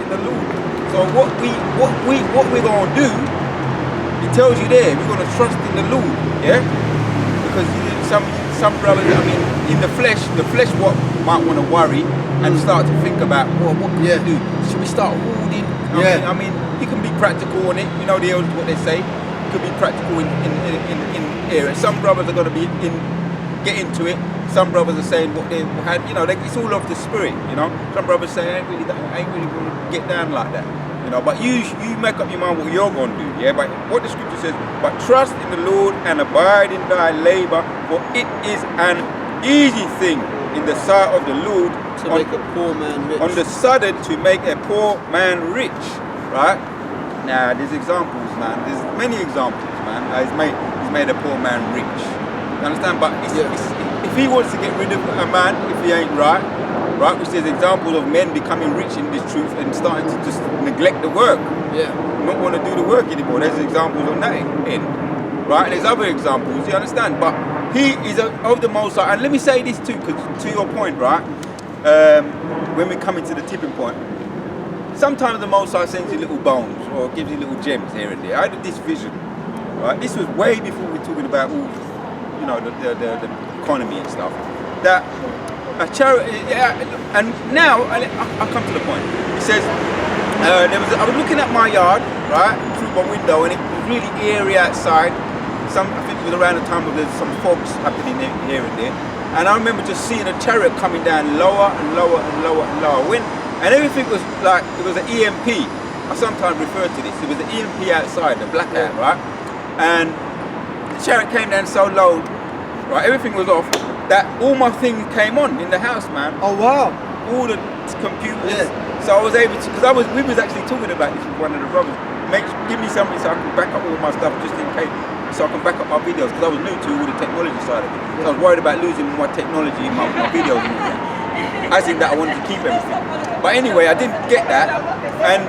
in the Lord. So what we're gonna do, it tells you there, we're gonna trust in the Lord, yeah? Because some brothers, I mean, in the flesh what might want to worry and start to think about, well, what can we do? Should we start hoarding? I mean, you can be practical on it. You know what they say. You can be practical in areas. Some brothers are going to get into it. Some brothers are saying what they had. You know, it's all of the spirit. You know, some brothers say I ain't really going to get down like that. You know, but you make up your mind what you're going to do. Yeah, but what the scripture says, but trust in the Lord and abide in thy labor, for it is an easy thing in the sight of the Lord to make a poor man rich. On the sudden to make a poor man rich, right? Now there's examples, man. There's many examples, man. He's made a poor man rich. You understand? But if he wants to get rid of a man, if he ain't right, which there's examples of men becoming rich in this truth and starting to just neglect the work. Not want to do the work anymore. There's examples on that end, right? And there's other examples. You understand? But he is of the Most High. And let me say this too, because to your point, right? When we're coming to the tipping point, sometimes the Most High sends you little bones or gives you little gems here and there. I had this vision, right? This was way before we were talking about all, you know, the economy and stuff. That a charity, and now I come to the point. It says I was looking at my yard, right, through my window, and it was really airy outside. I think it was around the time of there's some fogs happening here and there. And I remember just seeing a chariot coming down lower and lower and lower and lower. And everything was like, it was an EMP. I sometimes refer to this. It was an EMP outside, the blackout, right? And the chariot came down so low, right? Everything was off, that all my things came on in the house, man. Oh, wow. All the computers. So I was able to, because we was actually talking about this with one of the brothers. Give me something so I can back up all my stuff just in case. So I can back up my videos, because I was new to all the technology side of it. So I was worried about losing my technology, my videos and all that. As in that I wanted to keep everything. But anyway, I didn't get that. And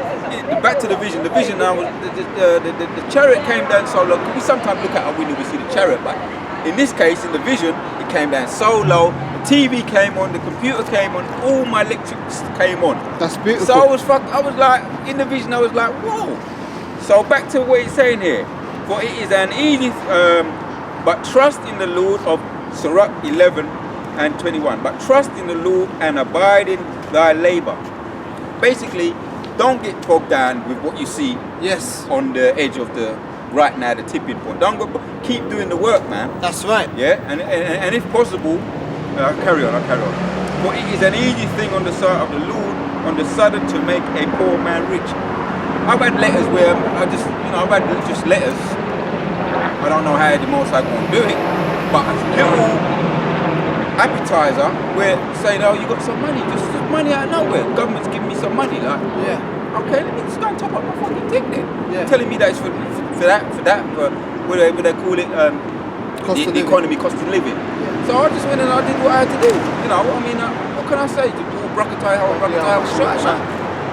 back to the vision. The vision now was the chariot came down so low. We sometimes look at our window, we see the chariot, but in this case, in the vision, it came down so low. The TV came on, the computer came on, all my electrics came on. That's beautiful. So I was like, in the vision, I was like, whoa. So back to what he's saying here. For it is an easy, but trust in the Lord of Sirach 11 and 21. But trust in the Lord and abide in thy labor. Basically, don't get bogged down with what you see on the edge of the tipping point. Don't go, keep doing the work, man. That's right. Yeah, and if possible, I'll carry on. For it is an easy thing on the side of the Lord, on the sudden to make a poor man rich. I've had letters where I've had just letters. I don't know how the Most High going to do it, but a little appetizer where saying, oh, you got some money, just money out of nowhere. Government's giving me some money, like, okay, let me just go and top up my fucking thing then. Telling me that it's for that, what they call it, the economy, cost of living. So I just went and I did what I had to do. You know, I mean, what can I say? Structure.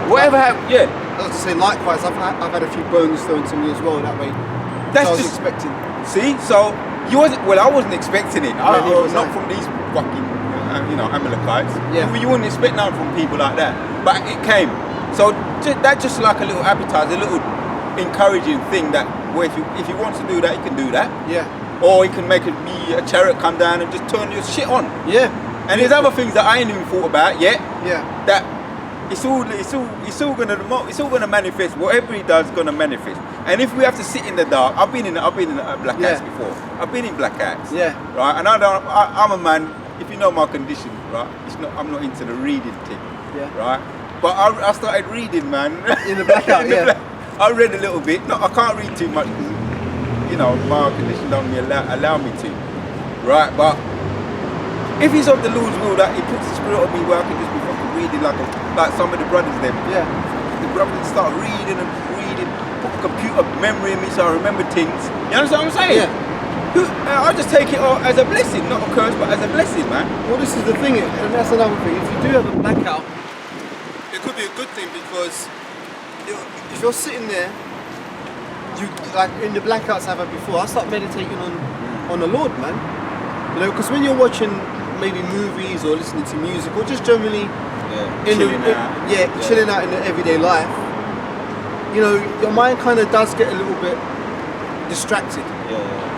Whatever happened, I was to say, likewise, I've had a few bones thrown to me as well that way. That's I was just expecting. See, so you wasn't. Well, I wasn't expecting it. Not from these fucking, Amalekites. You wouldn't expect nothing from people like that. But it came. So that's just like a little appetizer, a little encouraging thing that, well, if he wants to do that, he can do that. Yeah. Or he can make a chariot come down and just turn your shit on. Yeah. And there's other things that I ain't even thought about yet. Yeah. That. It's all gonna manifest. Whatever he does, gonna manifest. And if we have to sit in the dark, I've been in blackouts before. I've been in blackouts. Yeah. Right. And I'm a man. If you know my condition, right? I'm not into the reading thing. Yeah. Right. But I started reading, man. In the blackout. I read a little bit. No, I can't read too much because, my condition don't allow me to. Right. But if it's of the Lord's will that He puts the Spirit on me where I can just be fucking reading like some of the brothers them. Yeah. The brothers start reading, put computer memory in me so I remember things. You understand what I'm saying? Yeah. I just take it as a blessing, not a curse, but as a blessing, man. Well, this is the thing, and that's another thing. If you do have a blackout, it could be a good thing, because if you're sitting there, you like in the blackouts I've had before, I start meditating on the Lord, man. Because when you're watching maybe movies or listening to music or just generally chilling out in the everyday life, you know, your mind kind of does get a little bit distracted.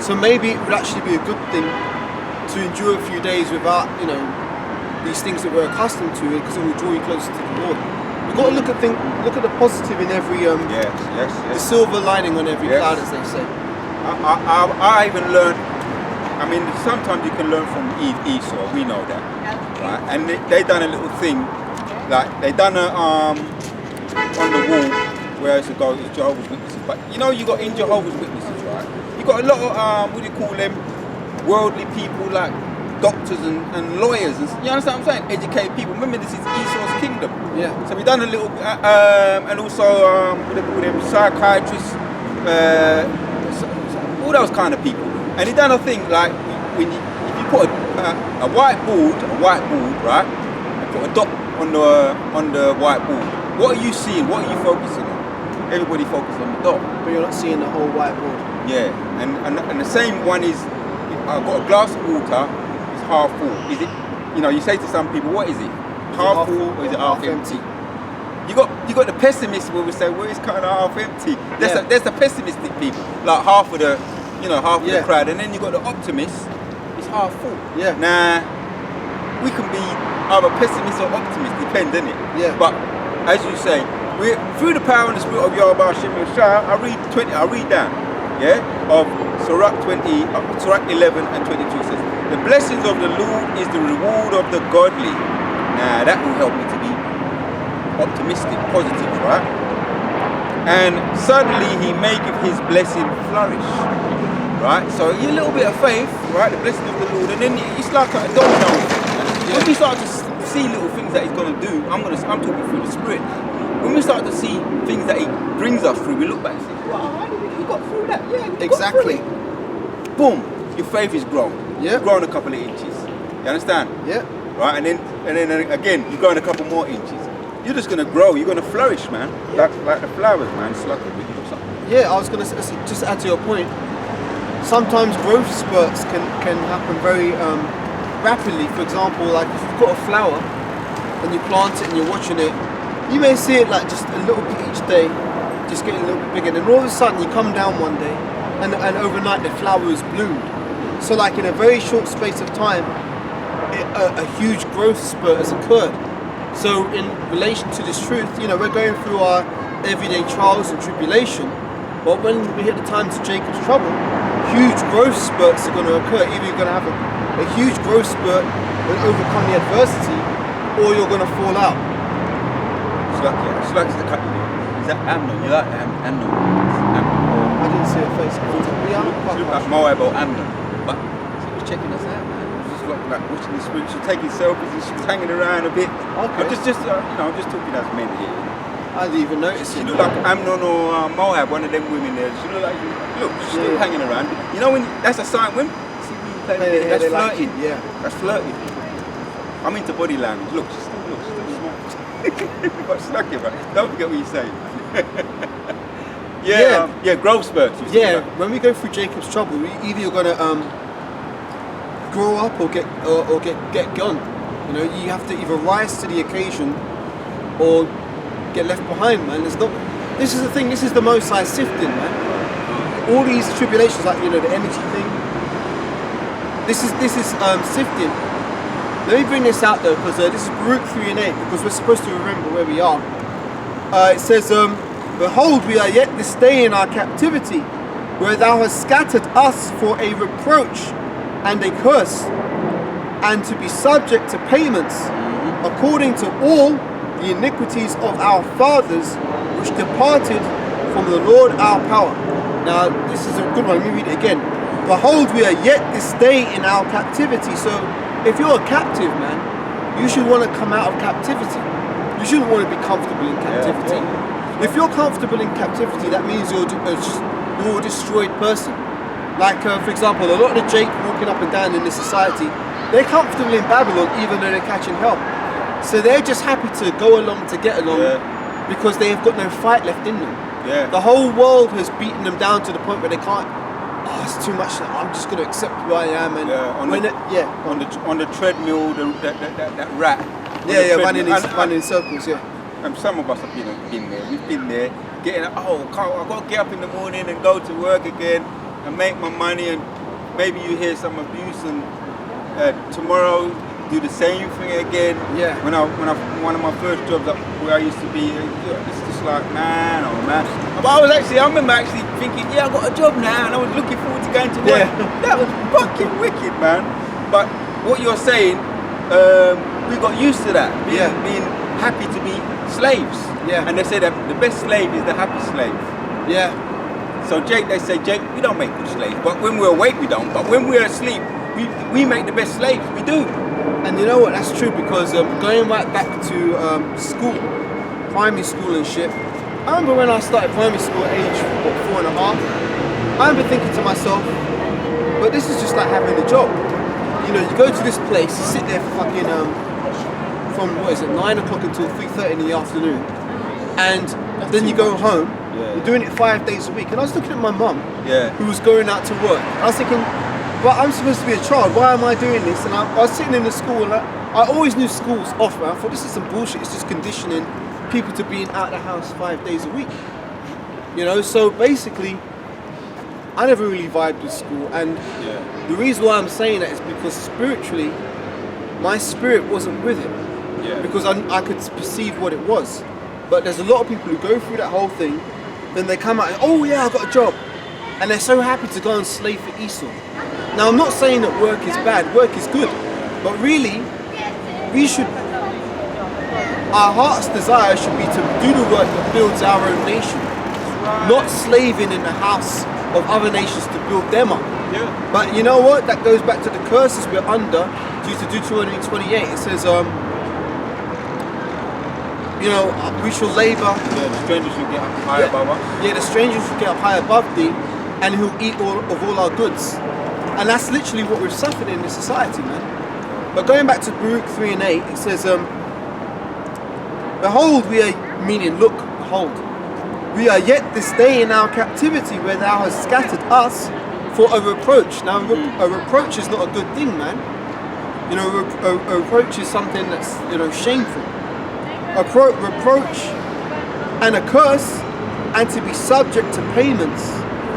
So maybe it would actually be a good thing to endure a few days without, you know, these things that we're accustomed to, because it will draw you closer to the Lord. We've got to look at the positive in every the silver lining on every cloud, as they say. I even learned. I mean, sometimes you can learn from Esau. We know that, right? And they done a little thing, like they done a on the wall where it's Jehovah's Witnesses. But you know, you got in Jehovah's Witnesses, right? You got a lot of what do you call them? Worldly people like doctors and lawyers. And, you understand what I'm saying? Educated people. Remember, this is Esau's kingdom. Yeah. So we done a little, and also what do they call them? Psychiatrists, all those kind of people. And he done a thing like if you put a whiteboard, right, and put a dot on the whiteboard. What are you seeing? What are you focusing on? Everybody focuses on the dot. But you're not seeing the whole whiteboard. Yeah, and the same one is, I've got a glass of water, it's half full. Is it, you know, you say to some people, what is it? Half full or is it half empty? You got the pessimists where we say, well, it's kind of half empty. There's the pessimistic people, like half of the crowd, and then you got the optimists, it's half full. Yeah. Now, we can be either pessimist or optimist, depends, innit? Yeah. But as you say, we're through the power and the spirit of Yahweh Hashem Yeshua. I read down, of Surah 11 and 22 says, the blessings of the Lord is the reward of the godly. Now that will help me to be optimistic, positive, right? And suddenly he maketh his blessing flourish, right? So a little bit of faith, right? The blessing of the Lord, and then it's like a domino. When we start to see little things that he's going to do, I'm talking through the Spirit. When we start to see things that he brings us through, we look back and say, wow, how did we got through that? Yeah, we exactly. got through it. Boom, your faith is grown. Yeah. You've grown a couple of inches. You understand? Yeah. Right, and then again, you've grown a couple more inches. You're just going to grow, you're going to flourish, man. Yeah. Like the flowers, man. It's like a wind or something. Yeah, I was going to just add to your point. Sometimes growth spurts can happen very rapidly. For example, like if you've got a flower and you plant it and you're watching it, you may see it like just a little bit each day, just getting a little bit bigger. And then all of a sudden you come down one day and overnight the flower has bloomed. So like in a very short space of time, a huge growth spurt has occurred. So in relation to this truth, you know, we're going through our everyday trials and tribulation, but when we hit the times of Jacob's trouble, huge growth spurts are going to occur. Either you're going to have a huge growth spurt and overcome the adversity, or you're going to fall out. It's like the cut. Is that Amnon? You like Amnon? I didn't see her face. She looked like Moab or Amnon, but she was checking us out, man. Like watching the spirit, she was taking selfies and she was hanging around a bit. Okay. I'm just talking as men here. I didn't even notice it. She looked like Amnon or Moab, one of them women there. She looked like, she's still hanging around. You know, when that's a sign when see me playing, that's flirting. Yeah, that's flirting. I'm into body language. Look, she's still smart. Got stuck here, man. Don't forget what you're saying. Growth spurts. Yeah, when we go through Jacob's trouble, either you're gonna grow up or get gone. You know, you have to either rise to the occasion or get left behind, man. This is the thing. This is the Most High sifting, man. All these tribulations, like, you know, the energy thing. This is sifting. Let me bring this out though, because this is Baruch 3 and 8, because we're supposed to remember where we are. It says, behold, we are yet this day in our captivity, where thou hast scattered us for a reproach and a curse, and to be subject to payments, according to all the iniquities of our fathers, which departed from the Lord our power. Now, this is a good one. Let me read it again. Behold, we are yet this day in our captivity. So, if you're a captive, man, you should want to come out of captivity. You shouldn't want to be comfortable in captivity. If you're comfortable in captivity, that means you're a destroyed person. Like, for example, a lot of the Jake walking up and down in this society, they're comfortable in Babylon even though they're catching hell. So they're just happy to go along to get along because they've got no fight left in them. Yeah. The whole world has beaten them down to the point where they can't, it's too much, I'm just going to accept who I am. And on the treadmill, that rat Yeah, running in circles, yeah. And some of us have been there. We've been there, getting, I've got to get up in the morning and go to work again and make my money, and maybe you hear some abuse, and tomorrow do the same thing again. Yeah. When one of my first jobs up where I used to be, it's just like, man, oh man. But I remember actually thinking, yeah, I got a job now, and I was looking forward to going to work. Yeah. That was fucking wicked, man. But what you're saying, we got used to that, being happy to be slaves. Yeah. And they say that the best slave is the happy slave. Yeah. So they say, Jake, we don't make good slaves, but when we're awake we don't. But when we're asleep, we make the best slaves. We do. And you know what? That's true, because going right back to school, primary school and shit. I remember when I started primary school at age 4.5. I remember thinking to myself, but this is just like having a job. You know, you go to this place, you sit there for fucking from 9 o'clock until 3:30 in the afternoon, and then you go home. Yeah. You're doing it 5 days a week. And I was looking at my mum, Yeah. who was going out to work. I was thinking, but I'm supposed to be a child. Why am I doing this? And I was sitting in the school, and I always knew school was off, man. I thought, this is some bullshit. It's just conditioning people to being out of the house 5 days a week. You know, so basically, I never really vibed with school. And the reason why I'm saying that is because spiritually, my spirit wasn't with it. Yeah. Because I could perceive what it was. But there's a lot of people who go through that whole thing, then they come out and, oh yeah, I got a job. And they're so happy to go and slave for Esau. Now, I'm not saying that work is bad, work is good. But really, our heart's desire should be to do the work that builds our own nation. Not slaving in the house of other nations to build them up. Yeah. But you know what? That goes back to the curses we're under due to Deuteronomy 28. It says, you know, we shall labor. Yeah, the strangers should get up high above us. Yeah, the strangers should get up high above thee, and who'll eat all our goods. And that's literally what we've suffered in this society, man. But going back to Baruch 3:8, it says, behold, meaning look, behold, we are yet this day in our captivity, where thou hast scattered us for a reproach. Now, a reproach is not a good thing, man. You know, a reproach is something that's, you know, shameful. A reproach and a curse, and to be subject to payments.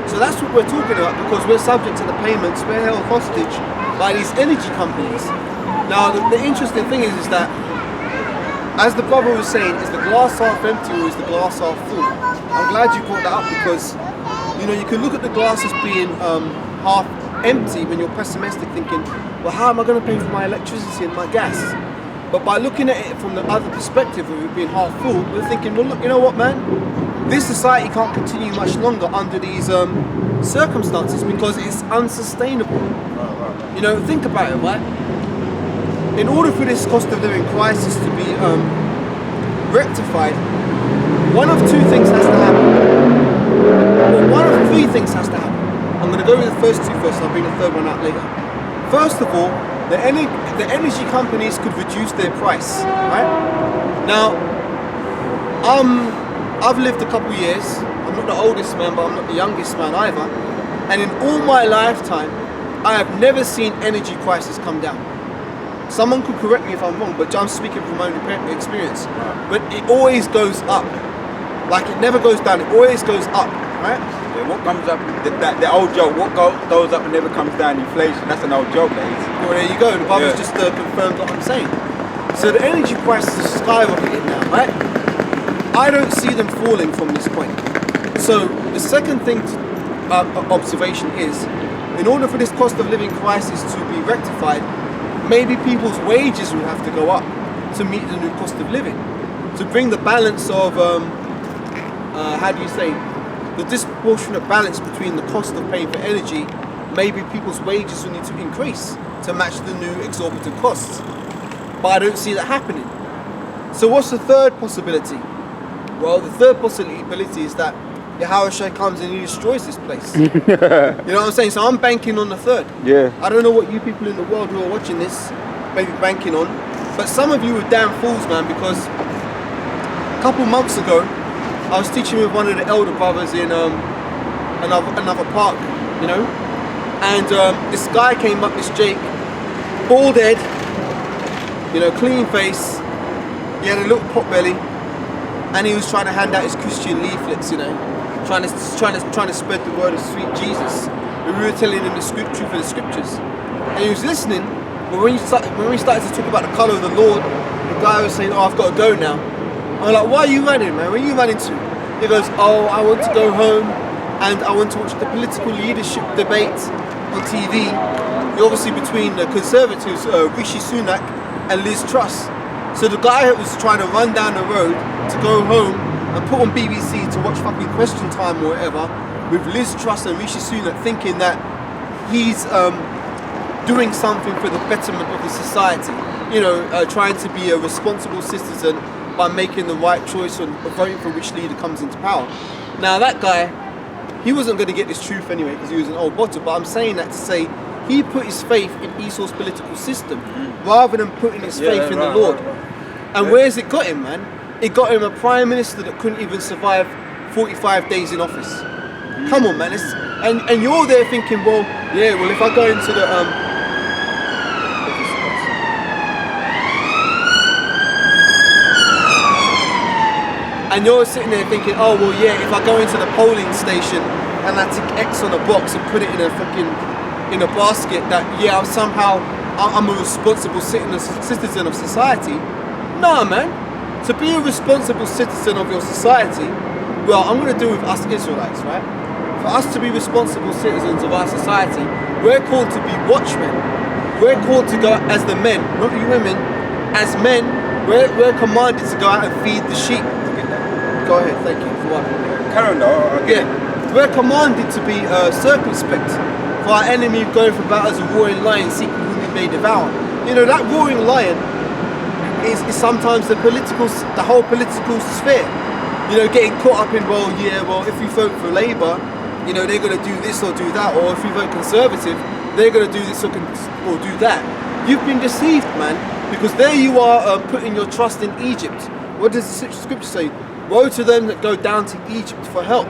So that's what we're talking about, because we're subject to the payments. We're held hostage by these energy companies. Now, the interesting thing is that, as the brother was saying, is the glass half empty or is the glass half full? I'm glad you brought that up, because, you know, you can look at the glass as being half empty when you're pessimistic, thinking, well, how am I going to pay for my electricity and my gas? But by looking at it from the other perspective of it being half full, we're thinking, well, look, you know what, man? This society can't continue much longer under these circumstances, because it's unsustainable. You know, think about it, right? In order for this cost of living crisis to be rectified, one of two things has to happen. Well, one of three things has to happen. I'm going to go with the first two first, I'll bring the third one out later. First of all, the energy companies could reduce their price, right? Now, I've lived a couple years. I'm not the oldest man, but I'm not the youngest man either. And in all my lifetime, I have never seen energy prices come down. Someone could correct me if I'm wrong, but I'm speaking from my own experience. But it always goes up. Like, it never goes down, it always goes up, right? Yeah, what comes up, the old joke, what goes up and never comes down, inflation. That's an old joke, ladies. Well, there you go, the brother's just confirmed what I'm saying. So the energy prices are skyrocketing now, right? I don't see them falling from this point. So the second thing, observation is, in order for this cost of living crisis to be rectified, maybe people's wages will have to go up to meet the new cost of living, to bring the balance of, how do you say, the disproportionate balance between the cost of paying for energy. Maybe people's wages will need to increase to match the new exorbitant costs. But I don't see that happening. So what's the third possibility? Well, the third possibility is that Yahushua comes and he destroys this place. You know what I'm saying? So I'm banking on the third. Yeah. I don't know what you people in the world who are watching this may be banking on, but some of you are damn fools, man, because a couple months ago, I was teaching with one of the elder brothers in another park, you know, and this guy came up, this Jake, bald head, you know, clean face, He had a little pot belly, and he was trying to hand out his Christian leaflets, you know, trying to spread the word of sweet Jesus. We were telling him the truth of the scriptures, and he was listening. But when we started to talk about the colour of the Lord, the guy was saying, "Oh, I've got to go now." I'm like, "Why are you running, man? Where are you running to?" He goes, "Oh, I want to go home, and I want to watch the political leadership debate on TV. Obviously between the Conservatives, Rishi Sunak and Liz Truss." So the guy was trying to run down the road to go home and put on BBC to watch fucking Question Time or whatever with Liz Truss and Rishi Sunak, thinking that he's doing something for the betterment of the society. You know, trying to be a responsible citizen by making the right choice on voting for which leader comes into power. Now that guy, he wasn't going to get this truth anyway because he was an old bottle, but I'm saying that to say he put his faith in Esau's political system rather than putting his faith in the Lord. And where's it got him, man? It got him a prime minister that couldn't even survive 45 days in office. Come on, man. And you're there thinking, well, yeah, well, if I go into the and you're sitting there thinking, oh well, yeah, if I go into the polling station and I tick X on a box and put it in a basket, that yeah, I'm a responsible citizen of society. Nah, man. To be a responsible citizen of your society, well, I'm going to do with us Israelites, right? For us to be responsible citizens of our society, we're called to be watchmen. We're called to go as the men, not you women. As men, we're commanded to go out and feed the sheep. Go ahead, thank you for what? Carry on, though. Yeah, we're commanded to be circumspect. For our enemy going for battle as a roaring lion, seeking whom he may devour. You know, that roaring lion is sometimes the whole political sphere. You know, getting caught up in, well, if we vote for Labour, you know, they're going to do this or do that, or if we vote Conservative, they're going to do this or do that. You've been deceived, man, because there you are putting your trust in Egypt. What does the scripture say? Woe to them that go down to Egypt for help.